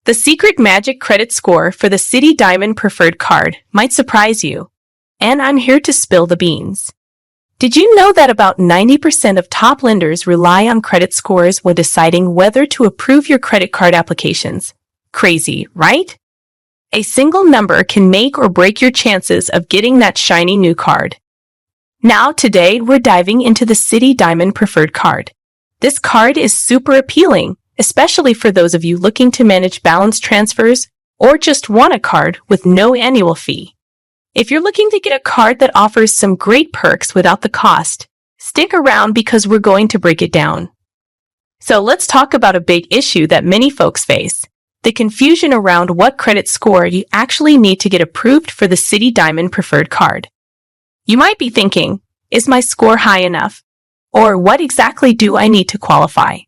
The secret magic credit score for the Citi Diamond Preferred Card might surprise you, and I'm here to spill the beans. Did you know that about 90% of top lenders rely on credit scores when deciding whether to approve your credit card applications? Crazy, right? A single number can make or break your chances of getting that shiny new card. Now, today, we're diving into the Citi Diamond Preferred Card. This card is super appealing, especially for those of you looking to manage balance transfers or just want a card with no annual fee. If you're looking to get a card that offers some great perks without the cost, stick around because we're going to break it down. So let's talk about a big issue that many folks face: the confusion around what credit score you actually need to get approved for the Citi Diamond Preferred Card. You might be thinking, is my score high enough? Or what exactly do I need to qualify?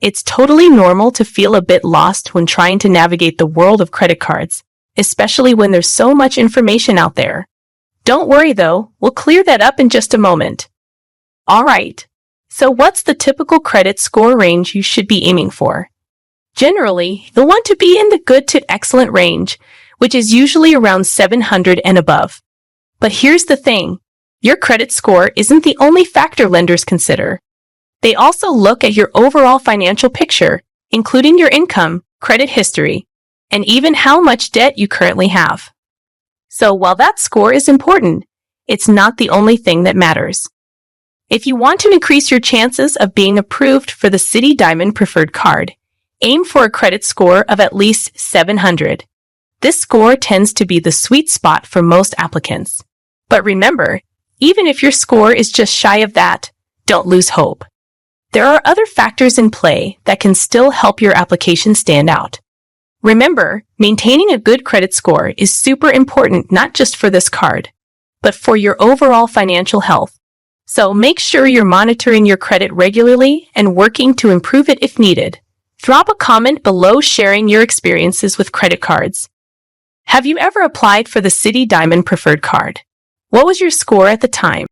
It's totally normal to feel a bit lost when trying to navigate the world of credit cards, especially when there's so much information out there. Don't worry though, we'll clear that up in just a moment. Alright, so what's the typical credit score range you should be aiming for? Generally, you'll want to be in the good to excellent range, which is usually around 700 and above. But here's the thing, your credit score isn't the only factor lenders consider. They also look at your overall financial picture, including your income, credit history, and even how much debt you currently have. So while that score is important, it's not the only thing that matters. If you want to increase your chances of being approved for the Citi Diamond Preferred Card, aim for a credit score of at least 700. This score tends to be the sweet spot for most applicants. But remember, even if your score is just shy of that, don't lose hope. There are other factors in play that can still help your application stand out. Remember, maintaining a good credit score is super important not just for this card, but for your overall financial health. So make sure you're monitoring your credit regularly and working to improve it if needed. Drop a comment below sharing your experiences with credit cards. Have you ever applied for the Citi Diamond Preferred Card? What was your score at the time?